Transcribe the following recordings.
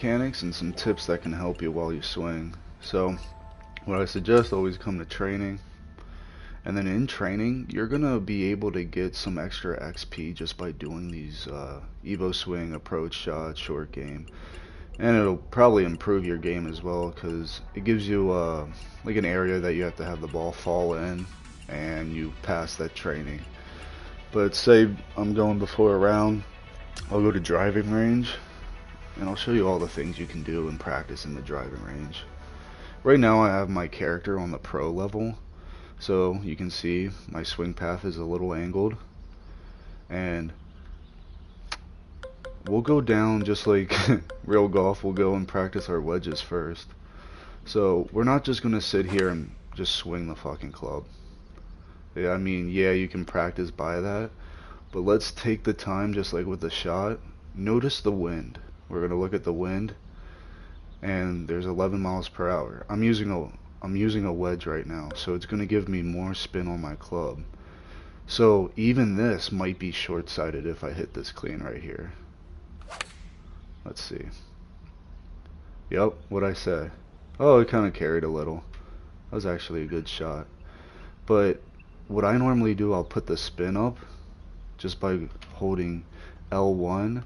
mechanics and some tips that can help you while you swing. So, what I suggest, always come to training, and then in training, you're gonna be able to get some extra XP just by doing these Evo swing, approach shot, short game, and it'll probably improve your game as well because it gives you like an area that you have to have the ball fall in, and you pass that training. But say I'm going before a round, I'll go to driving range and I'll show you all the things you can do and practice in the driving range. Right now I have my character on the pro level, so you can see my swing path is a little angled, and we'll go down just like real golf. We'll go and practice our wedges first. So we're not just gonna sit here and just swing the fucking club. Yeah, I mean, yeah, you can practice by that, but let's take the time, just like with the shot. Notice the wind. We're gonna look at the wind, and there's 11 miles per hour. I'm using a wedge right now, so it's gonna give me more spin on my club. So even this might be short-sighted if I hit this clean right here. Let's see. Yep, what'd I say? Oh, it kind of carried a little. That was actually a good shot. But what I normally do, I'll put the spin up just by holding L1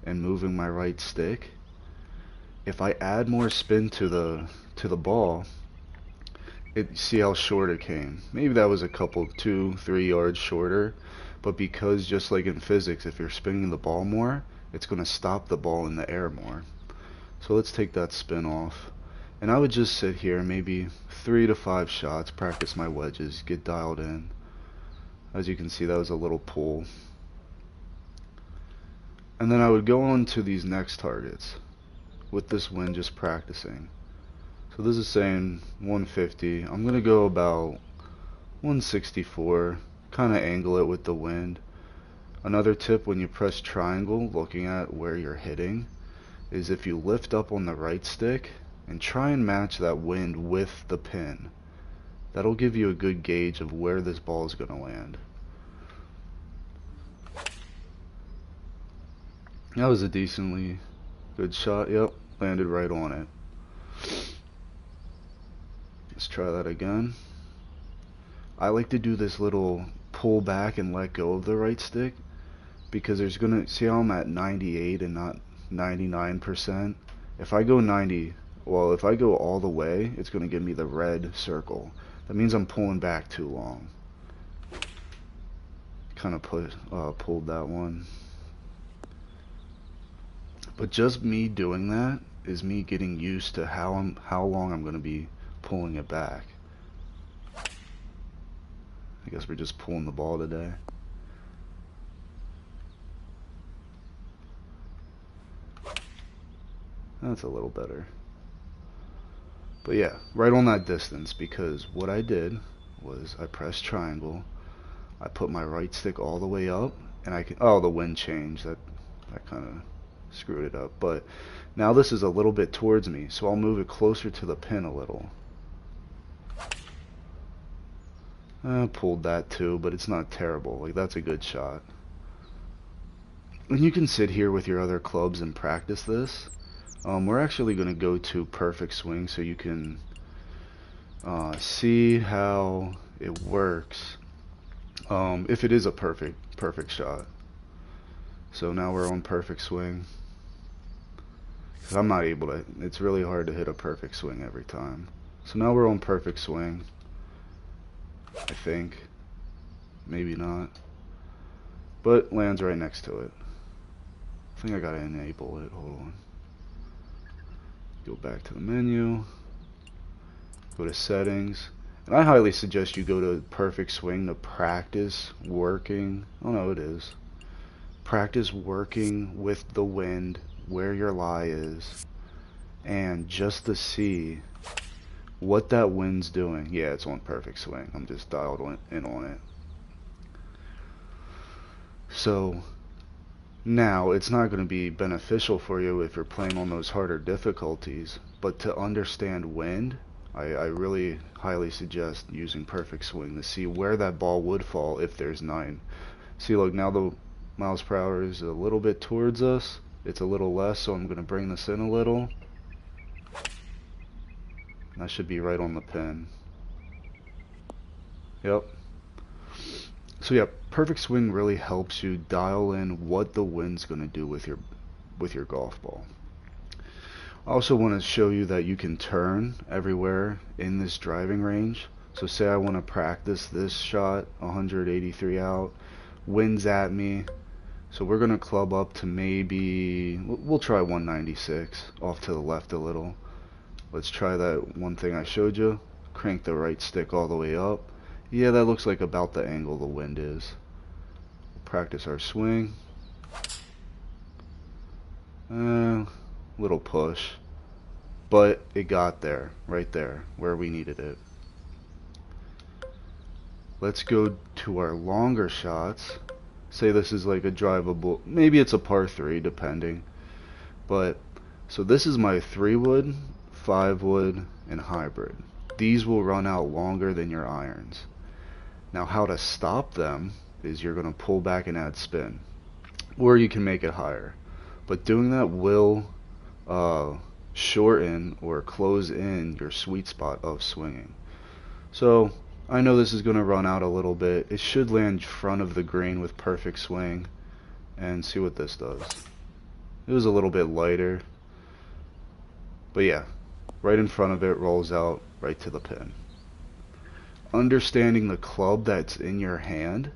and moving my right stick. If I add more spin to the ball, see how short it came. Maybe that was a couple, 2-3 yards shorter, but because just like in physics, if you're spinning the ball more, it's going to stop the ball in the air more. So let's take that spin off. And I would just sit here, maybe 3 to 5 shots, practice my wedges, get dialed in. As you can see, that was a little pull. And then I would go on to these next targets with this wind, just practicing. So this is saying 150. I'm going to go about 164, kind of angle it with the wind. Another tip when you press triangle, looking at where you're hitting, is if you lift up on the right stick and try and match that wind with the pin. That'll give you a good gauge of where this ball is going to land. That was a decently good shot. Yep, landed right on it. Let's try that again. I like to do this little pull back and let go of the right stick, because there's gonna, see how I'm at 98 and not 99%? If I go 90, well, if I go all the way, it's gonna give me the red circle. That means I'm pulling back too long. Kind of pulled that one. But just me doing that is me getting used to how long I'm gonna be pulling it back. I guess we're just pulling the ball today. That's a little better. But yeah, right on that distance, because what I did was I pressed triangle, I put my right stick all the way up, and I can, oh, the wind changed. That kind of screwed it up. But now this is a little bit towards me, so I'll move it closer to the pin a little. Pulled that too, but it's not terrible. Like, that's a good shot. And you can sit here with your other clubs and practice this. We're actually going to go to perfect swing so you can see how it works if it is a perfect shot. So now we're on perfect swing. 'Cause I'm not able to, it's really hard to hit a perfect swing every time. So now we're on perfect swing. I think. Maybe not. But lands right next to it. I think I gotta enable it. Hold on. Go back to the menu. Go to settings. And I highly suggest you go to perfect swing to practice working. Oh no, it is. Practice working with the wind, where your lie is, and just to see what that wind's doing. Yeah, it's on perfect swing. I'm just dialed in on it. So now it's not going to be beneficial for you if you're playing on those harder difficulties, but to understand wind, I really highly suggest using perfect swing to see where that ball would fall if there's 9. See, look, now the miles per hour is a little bit towards us, It's a little less, so I'm going to bring this in a little. And that should be right on the pin. Yep. So yeah, perfect swing really helps you dial in what the wind's going to do with your golf ball. I also want to show you that you can turn everywhere in this driving range. So say I want to practice this shot 183 out, wind's at me. So we're going to club up to maybe, we'll try 196 off to the left a little. Let's try that one thing I showed you. Crank the right stick all the way up. Yeah, that looks like about the angle the wind is. Practice our swing. Little push. But it got there, right there, where we needed it. Let's go to our longer shots. Say this is like a drivable, maybe it's a par 3 depending. But, so this is my 3-wood, 5-wood, and hybrid. These will run out longer than your irons. Now how to stop them is you're going to pull back and add spin. Or you can make it higher. But doing that will shorten or close in your sweet spot of swinging. So I know this is going to run out a little bit. It should land front of the green with perfect swing. And see what this does. It was a little bit lighter. But yeah, right in front of it, rolls out right to the pin. Understanding the club that's in your hand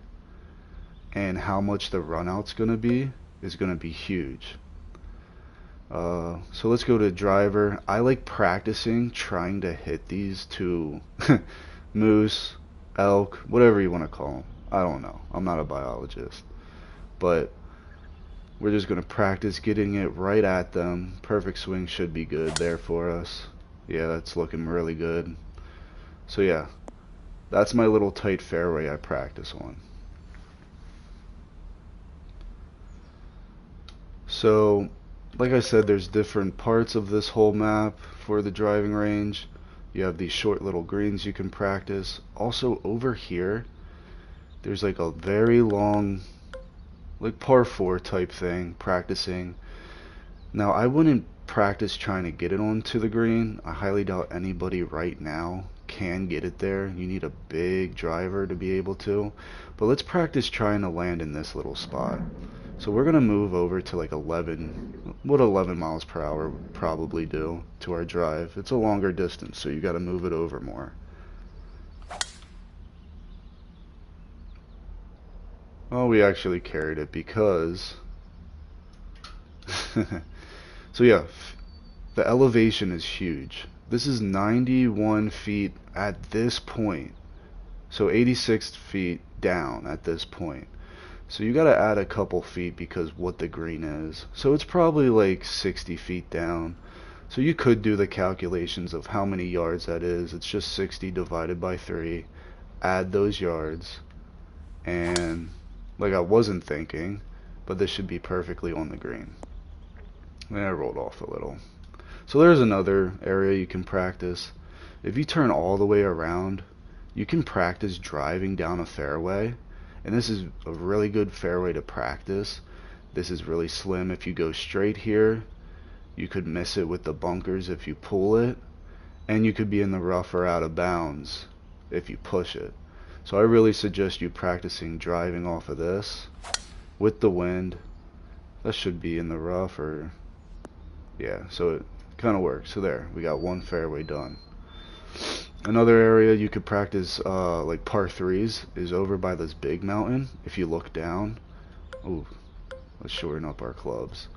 and how much the run out's going to be is going to be huge. So let's go to driver. I like practicing trying to hit these to moose, elk, whatever you want to call them. I don't know. I'm not a biologist. But we're just going to practice getting it right at them. Perfect swing should be good there for us. Yeah, that's looking really good. So yeah, that's my little tight fairway I practice on. So, like I said, there's different parts of this whole map for the driving range. You have these short little greens you can practice. Also over here, there's like a very long, like par 4 type thing, practicing. Now I wouldn't practice trying to get it onto the green. I highly doubt anybody right now can get it there. You need a big driver to be able to. But let's practice trying to land in this little spot. So we're going to move over to like 11, what 11 miles per hour would probably do to our drive. It's a longer distance, so you got to move it over more. Oh, we actually carried it because so yeah, the elevation is huge. This is 91 feet at this point, so 86 feet down at this point. So you gotta add a couple feet because what the green is. So it's probably like 60 feet down. So you could do the calculations of how many yards that is. It's just 60 divided by 3. Add those yards. And like I wasn't thinking, but this should be perfectly on the green. And I rolled off a little. So there's another area you can practice. If you turn all the way around, you can practice driving down a fairway. And this is a really good fairway to practice. This is really slim. If you go straight here, you could miss it with the bunkers if you pull it. And you could be in the rough or out of bounds if you push it. So I really suggest you practicing driving off of this with the wind. That should be in the rough or, yeah, so it kind of works. So there, we got one fairway done. Another area you could practice like par 3s is over by this big mountain. If you look down, ooh, let's shorten up our clubs.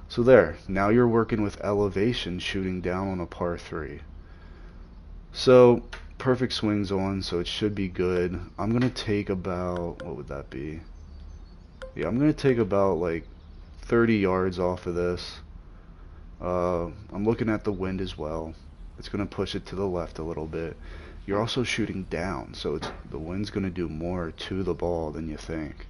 So there, now you're working with elevation shooting down on a par 3. So perfect swings on, so it should be good. I'm gonna take about, what would that be? Yeah, I'm gonna take about like 30 yards off of this. I'm looking at the wind as well. It's going to push it to the left a little bit. You're also shooting down, so the wind's going to do more to the ball than you think.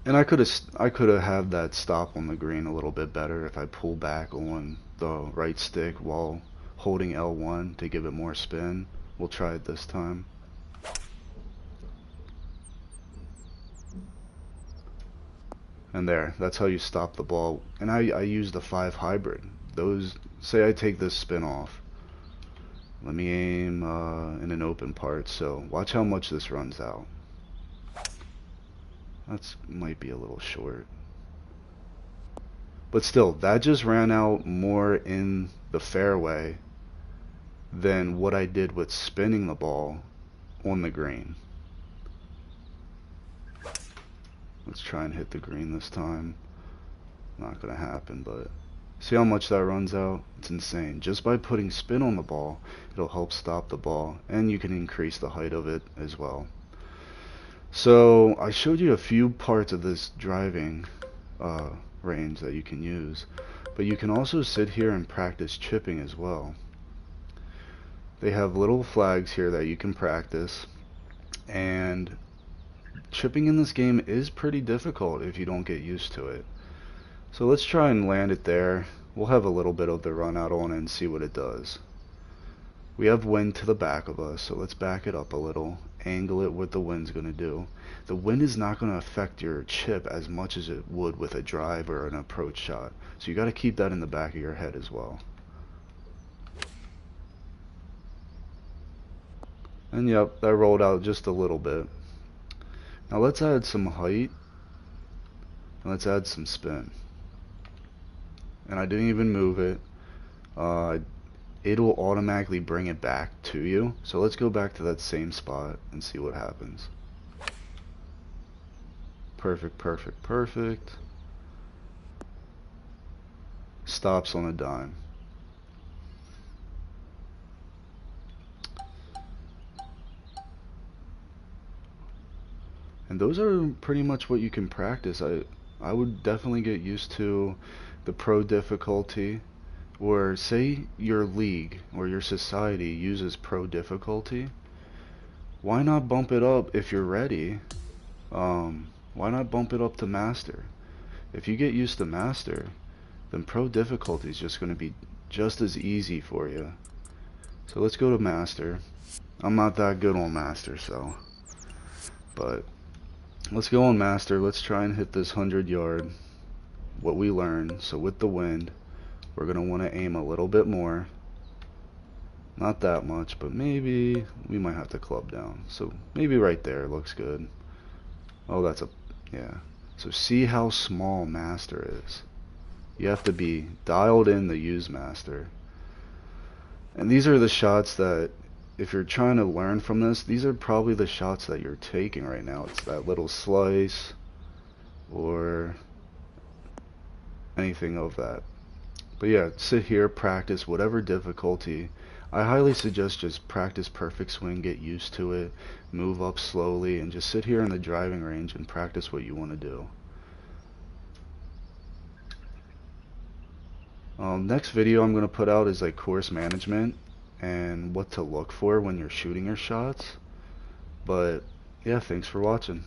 And I could have had that stop on the green a little bit better if I pull back on the right stick while holding L1 to give it more spin. We'll try it this time. And there, that's how you stop the ball. And I use the 5 hybrid. Those, say I take this spin off. Let me aim in an open part, so watch how much this runs out. That's might be a little short. But still, that just ran out more in the fairway than what I did with spinning the ball on the green. Let's try and hit the green this time. Not gonna happen, but see how much that runs out? It's insane. Just by putting spin on the ball, it'll help stop the ball, and you can increase the height of it as well. So I showed you a few parts of this driving range that you can use, but you can also sit here and practice chipping as well. They have little flags here that you can practice, and chipping in this game is pretty difficult if you don't get used to it. So let's try and land it there. We'll have a little bit of the run out on it and see what it does. We have wind to the back of us, so let's back it up a little, angle it what the wind's going to do. The wind is not going to affect your chip as much as it would with a drive or an approach shot, so you got to keep that in the back of your head as well. And yep, that rolled out just a little bit. Now let's add some height, and let's add some spin. And I didn't even move it. It'll automatically bring it back to you. So let's go back to that same spot and see what happens. Perfect, perfect, perfect. Stops on a dime. And those are pretty much what you can practice. I would definitely get used to the pro difficulty, or say your league or your society uses pro difficulty. Why not bump it up if you're ready? Why not bump it up to master? If you get used to master, then pro difficulty is just going to be just as easy for you. So let's go to master. I'm not that good on master, so, but let's go on master. Let's try and hit this 100-yard, what we learned. So with the wind, we're going to want to aim a little bit more. Not that much, but maybe we might have to club down. So maybe right there looks good. Oh, that's a, yeah. So see how small master is. You have to be dialed in to use master. And these are the shots that, if you're trying to learn from this, these are probably the shots that you're taking right now. It's that little slice or anything of that. But yeah, sit here, practice whatever difficulty. I highly suggest just practice perfect swing, get used to it, move up slowly, and just sit here in the driving range and practice what you want to do. Next video I'm going to put out is like course management and what to look for when you're shooting your shots. But yeah, thanks for watching.